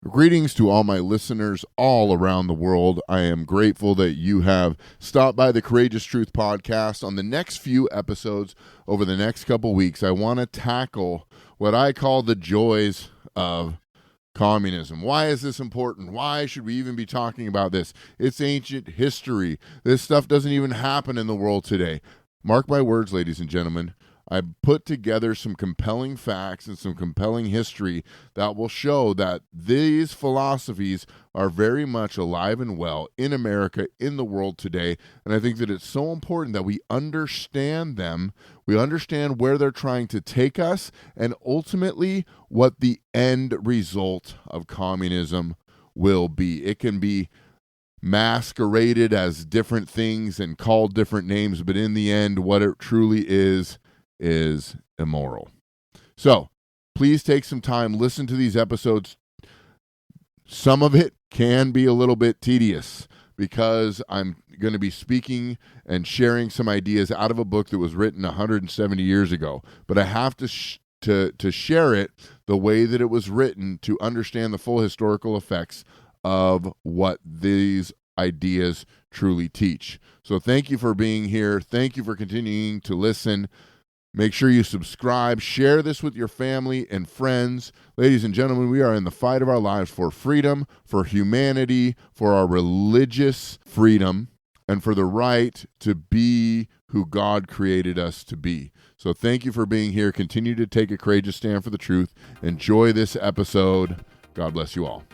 Greetings to all my listeners all around the world. I am grateful that you have stopped by the Courageous Truth podcast. On the next few episodes over the next couple weeks, I want to tackle what I call the joys of communism. Why is this important? Why should we even be talking about this? It's ancient history. This stuff doesn't even happen in the world today. Mark my words, ladies and gentlemen. I put together some compelling facts and some compelling history that will show that these philosophies are very much alive and well in America, in the world today. And I think that it's so important that we understand them, we understand where they're trying to take us, and ultimately what the end result of communism will be. It can be masqueraded as different things and called different names, but in the end, what it truly is immoral. So please take some time, listen to these episodes. Some of it can be a little bit tedious because I'm going to be speaking and sharing some ideas out of a book that was written 170 years ago. But I have to share it the way that it was written to understand the full historical effects of what these ideas truly teach. So thank you for being here. Thank you for continuing to listen. Make sure you subscribe, share this with your family and friends. Ladies and gentlemen, we are in the fight of our lives for freedom, for humanity, for our religious freedom, and for the right to be who God created us to be. So thank you for being here. Continue to take a courageous stand for the truth. Enjoy this episode. God bless you all.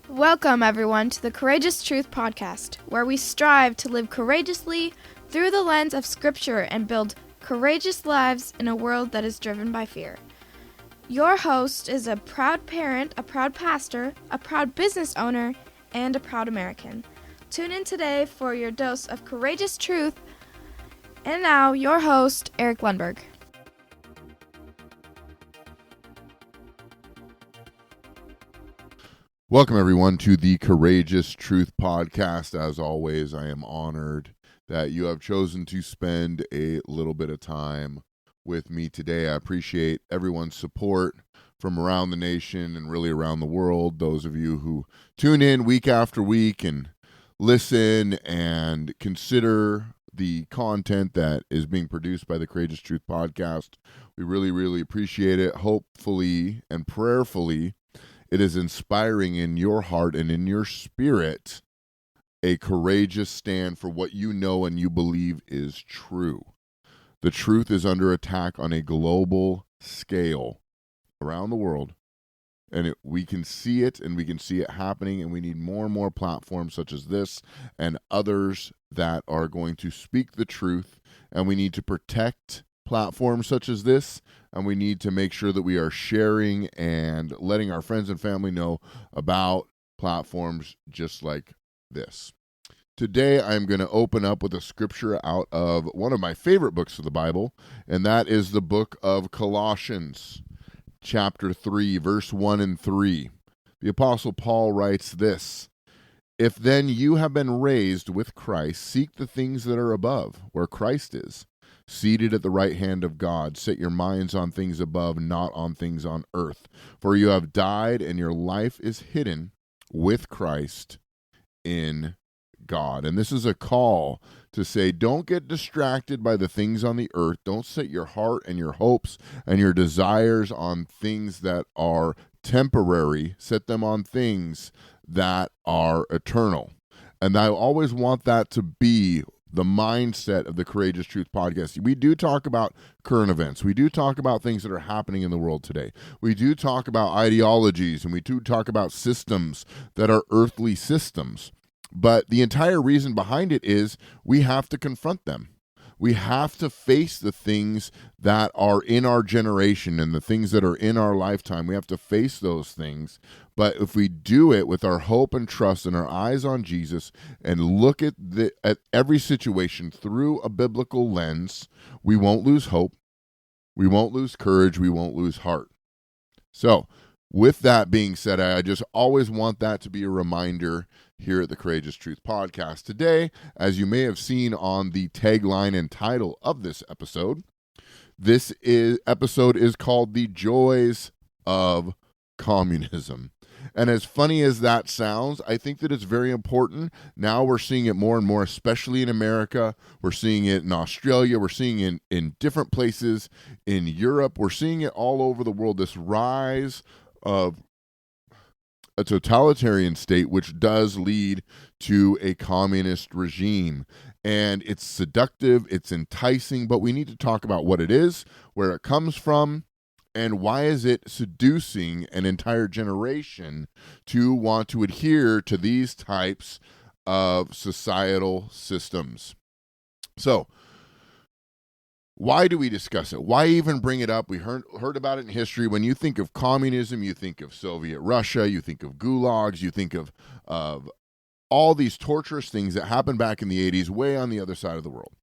Welcome, everyone, to the Courageous Truth podcast, where we strive to live courageously through the lens of Scripture and build courageous lives in a world that is driven by fear. Your host is a proud parent, a proud pastor, a proud business owner, and a proud American. Tune in today for your dose of courageous truth. And now, your host, Eric Lundberg. Welcome, everyone, to the Courageous Truth podcast. As always, I am honored that you have chosen to spend a little bit of time with me today. I appreciate everyone's support from around the nation and really around the world. Those of you who tune in week after week and listen and consider the content that is being produced by the Courageous Truth podcast. We really, really appreciate it. Hopefully and prayerfully, it is inspiring in your heart and in your spirit a courageous stand for what you know and you believe is true. The truth is under attack on a global scale around the world, and we can see it, and we can see it happening, and we need more and more platforms such as this and others that are going to speak the truth, and we need to protect platforms such as this, and we need to make sure that we are sharing and letting our friends and family know about platforms just like this. Today, I'm going to open up with a scripture out of one of my favorite books of the Bible, and that is the book of Colossians, chapter 3, verse 1 and 3. The Apostle Paul writes this: "If then you have been raised with Christ, seek the things that are above, where Christ is, seated at the right hand of God. Set your minds on things above, not on things on earth. For you have died, and your life is hidden with Christ in God." And this is a call to say, don't get distracted by the things on the earth. Don't set your heart and your hopes and your desires on things that are temporary. Set them on things that are eternal. And I always want that to be the mindset of the Courageous Truth podcast. We do talk about current events. We do talk about things that are happening in the world today. We do talk about ideologies, and we do talk about systems that are earthly systems. But the entire reason behind it is we have to confront them. We have to face the things that are in our generation and the things that are in our lifetime. We have to face those things. But if we do it with our hope and trust and our eyes on Jesus and look at every situation through a biblical lens, we won't lose hope. We won't lose courage. We won't lose heart. So, with that being said, I just always want that to be a reminder here at the Courageous Truth podcast. Today, as you may have seen on the tagline and title of this episode, Episode is called The Joys of Communism. And as funny as that sounds, I think that it's very important. Now we're seeing it more and more, especially in America. We're seeing it in Australia. We're seeing it in different places in Europe. We're seeing it all over the world, this rise of a totalitarian state, which does lead to a communist regime. And it's seductive, it's enticing, but we need to talk about what it is, where it comes from, and why is it seducing an entire generation to want to adhere to these types of societal systems. So, why do we discuss it? Why even bring it up? We heard about it in history. When you think of communism, you think of Soviet Russia, you think of gulags, you think of all these torturous things that happened back in the 80s, way on the other side of the world.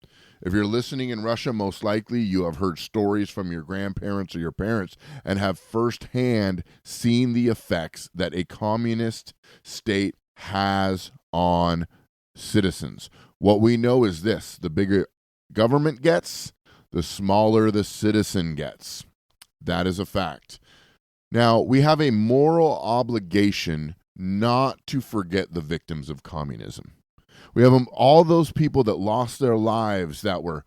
If you're listening in Russia, most likely you have heard stories from your grandparents or your parents and have firsthand seen the effects that a communist state has on citizens. What we know is this: the bigger government gets, the smaller the citizen gets. That is a fact. Now, we have a moral obligation not to forget the victims of communism. We have all those people that lost their lives, that were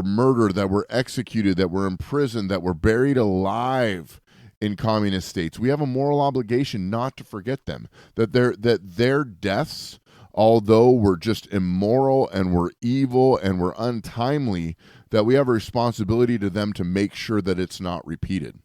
murdered, that were executed, that were imprisoned, that were buried alive in communist states. We have a moral obligation not to forget them. That their deaths, although were just immoral and were evil and were untimely, that we have a responsibility to them to make sure that it's not repeated.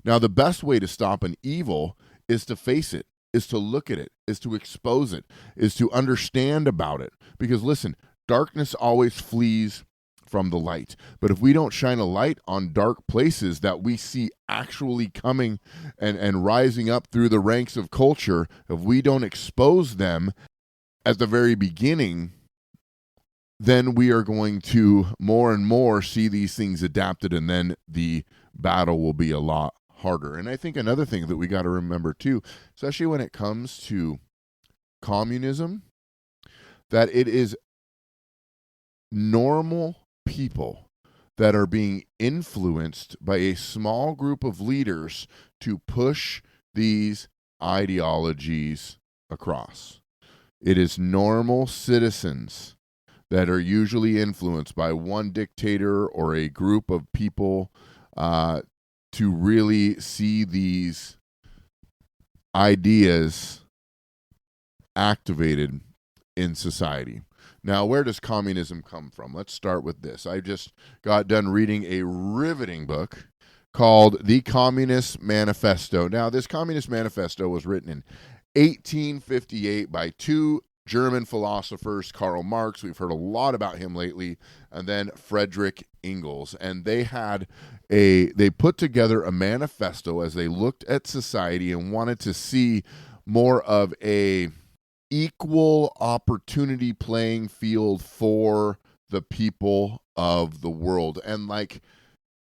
Now, the best way to stop an evil is to face it, is to look at it, is to expose it, is to understand about it. Because listen, darkness always flees from the light. But if we don't shine a light on dark places that we see actually coming and rising up through the ranks of culture, if we don't expose them at the very beginning, then we are going to more and more see these things adapted, and then the battle will be a lot harder. And I think another thing that we got to remember too, especially when it comes to communism, that it is normal people that are being influenced by a small group of leaders to push these ideologies across. It is normal citizens that are usually influenced by one dictator or a group of people to really see these ideas activated in society. Now, where does communism come from? Let's start with this. I just got done reading a riveting book called The Communist Manifesto. Now, this Communist Manifesto was written in 1858 by two German philosophers, Karl Marx, we've heard a lot about him lately, and then Friedrich Engels. And they put together a manifesto as they looked at society and wanted to see more of a equal opportunity playing field for the people of the world. And like,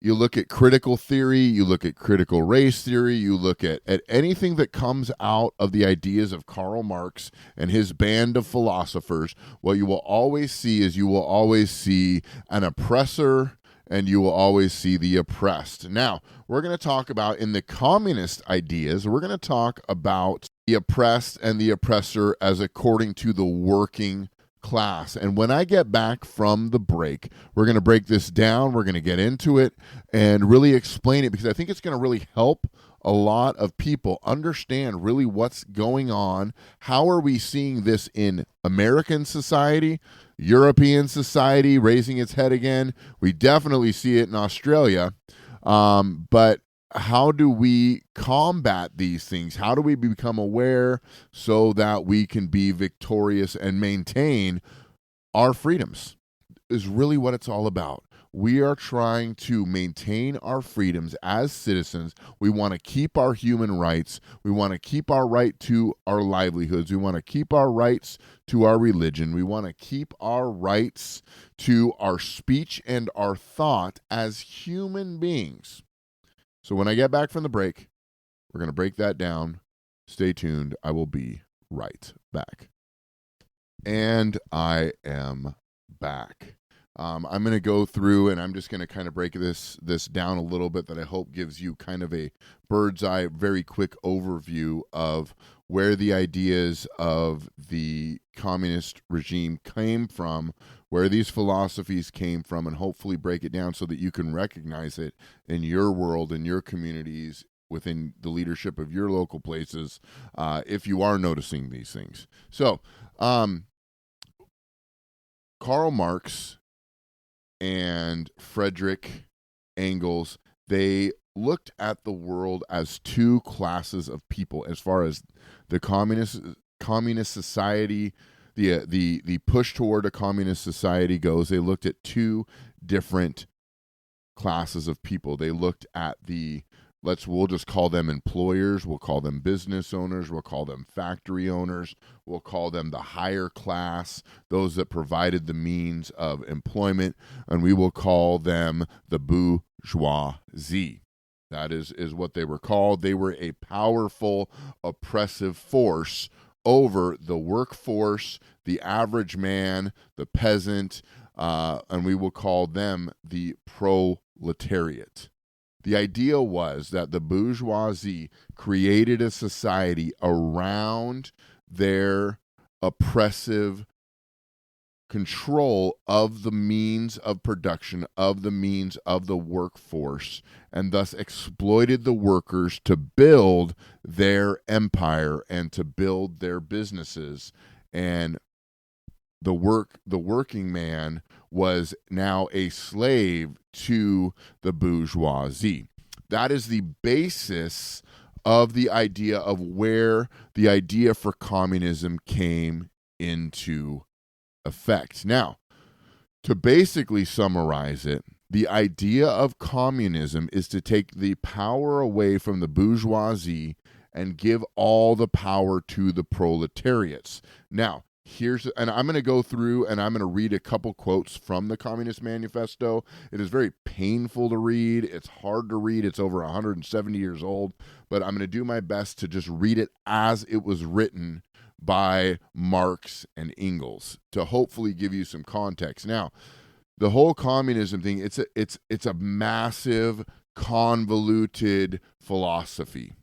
you look at critical theory, you look at critical race theory, you look at anything that comes out of the ideas of Karl Marx and his band of philosophers, what you will always see is you will always see an oppressor and you will always see the oppressed. Now, we're going to talk about, in the communist ideas, we're going to talk about the oppressed and the oppressor as according to the working class. And when I get back from the break, we're going to break this down, we're going to get into it and really explain it, because I think it's going to really help a lot of people understand really what's going on. How are we seeing this in American society, European society raising its head again? We definitely see it in Australia. But how do we combat these things? How do we become aware so that we can be victorious and maintain our freedoms? Is really what it's all about. We are trying to maintain our freedoms as citizens. We want to keep our human rights. We want to keep our right to our livelihoods. We want to keep our rights to our religion. We want to keep our rights to our speech and our thought as human beings. So when I get back from the break, we're going to break that down. Stay tuned. I will be right back. And I am back. I'm going to go through and I'm just going to kind of break this down a little bit that I hope gives you kind of a bird's eye, very quick overview of where the ideas of the communist regime came from, where these philosophies came from, and hopefully break it down so that you can recognize it in your world, in your communities, within the leadership of your local places, if you are noticing these things. So, Karl Marx and Frederick Engels, they looked at the world as two classes of people as far as the communist society, the push toward a communist society goes. They looked at two different classes of people. They looked at we'll just call them employers, we'll call them business owners, we'll call them factory owners, we'll call them the higher class, those that provided the means of employment, and we will call them the bourgeoisie. That is what they were called. They were a powerful, oppressive force over the workforce, the average man, the peasant, and we will call them the proletariat. The idea was that the bourgeoisie created a society around their oppressive control of the means of production, of the means of the workforce, and thus exploited the workers to build their empire and to build their businesses. And the working man was now a slave to the bourgeoisie. That is the basis of the idea of where the idea for communism came into effect. Now, to basically summarize it, the idea of communism is to take the power away from the bourgeoisie and give all the power to the proletariats. Now, and I'm going to go through and I'm going to read a couple quotes from the Communist Manifesto. It is very painful to read. It's hard to read. It's over 170 years old, but I'm going to do my best to just read it as it was written by Marx and Engels to hopefully give you some context. Now, the whole communism thing, it's a massive, convoluted philosophy.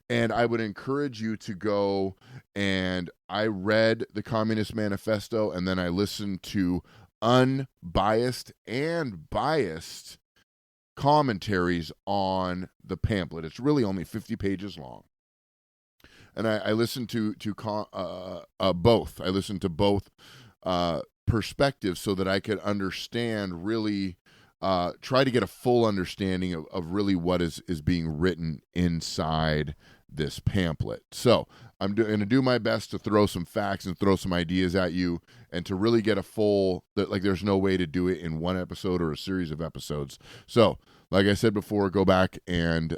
And I would encourage you to go, and I read the Communist Manifesto, and then I listened to unbiased and biased commentaries on the pamphlet. It's really only 50 pages long. And I listened to both. I listened to both perspectives so that I could understand, really try to get a full understanding of really what is being written inside this pamphlet. So I'm going to do my best to throw some facts and throw some ideas at you and to really get a full, there's no way to do it in one episode or a series of episodes. So like I said before, go back and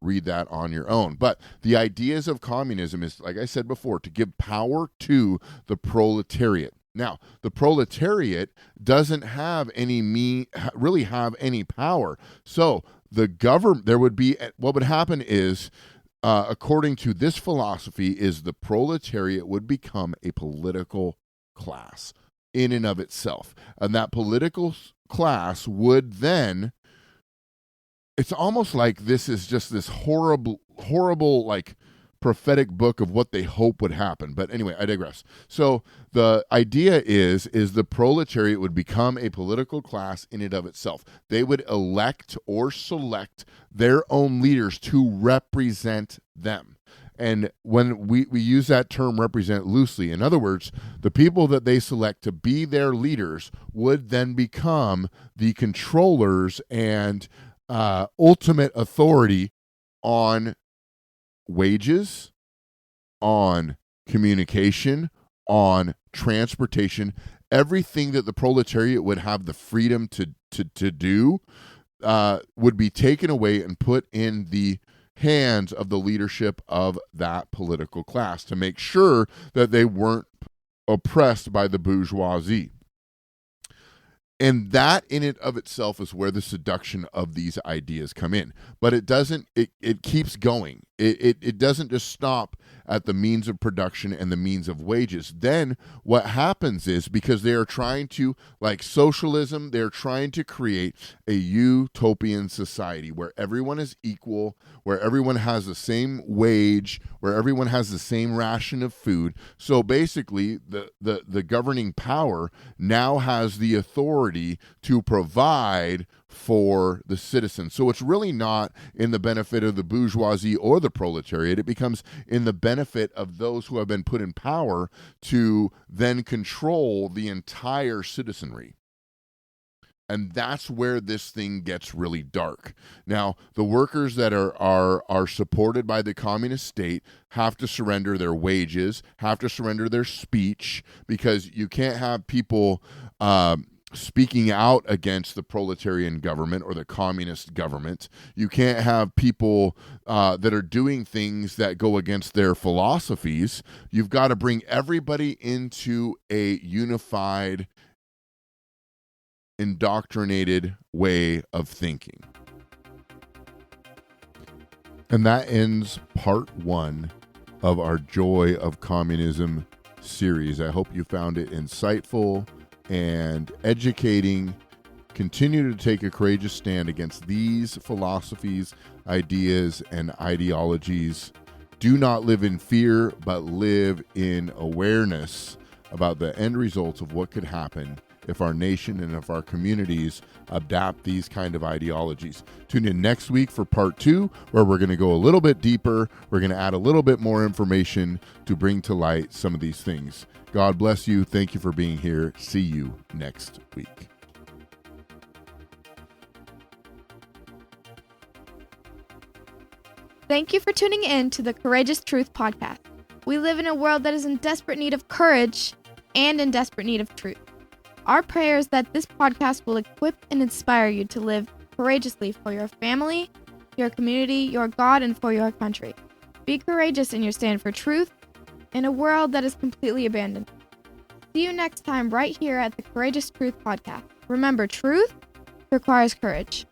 read that on your own. But the ideas of communism is, like I said before, to give power to the proletariat. Now, the proletariat doesn't have really have any power. So the government, what would happen is, according to this philosophy, is the proletariat would become a political class in and of itself. And that political class would then, it's almost like this is just this horrible, like prophetic book of what they hope would happen. But anyway, I digress. So the idea is the proletariat would become a political class in and of itself. They would elect or select their own leaders to represent them. And when we use that term represent loosely, in other words, the people that they select to be their leaders would then become the controllers and ultimate authority on wages, on communication, on transportation, everything that the proletariat would have the freedom to do would be taken away and put in the hands of the leadership of that political class to make sure that they weren't oppressed by the bourgeoisie. And that in and of itself is where the seduction of these ideas come in. But it doesn't, it keeps going. It doesn't just stop at the means of production and the means of wages. Then what happens is, because they are trying to, like socialism, they're trying to create a utopian society where everyone is equal, where everyone has the same wage, where everyone has the same ration of food. So basically, the governing power now has the authority to provide for the citizens. So it's really not in the benefit of the bourgeoisie or the proletariat. It becomes in the benefit of those who have been put in power to then control the entire citizenry. And that's where this thing gets really dark. Now, the workers that are supported by the communist state have to surrender their wages, have to surrender their speech, because you can't have people speaking out against the proletarian government or the communist government. You can't have people that are doing things that go against their philosophies. You've got to bring everybody into a unified, indoctrinated way of thinking. And that ends part 1 of our Joy of Communism series. I hope you found it insightful and educating. Continue to take a courageous stand against these philosophies, ideas, and ideologies. Do not live in fear, but live in awareness about the end results of what could happen if our nation and if our communities adapt these kind of ideologies. Tune in next week for part 2, where we're going to go a little bit deeper. We're going to add a little bit more information to bring to light some of these things. God bless you. Thank you for being here. See you next week. Thank you for tuning in to the Courageous Truth podcast. We live in a world that is in desperate need of courage and in desperate need of truth. Our prayer is that this podcast will equip and inspire you to live courageously for your family, your community, your God, and for your country. Be courageous in your stand for truth in a world that is completely abandoned. See you next time right here at the Courageous Truth podcast. Remember, truth requires courage.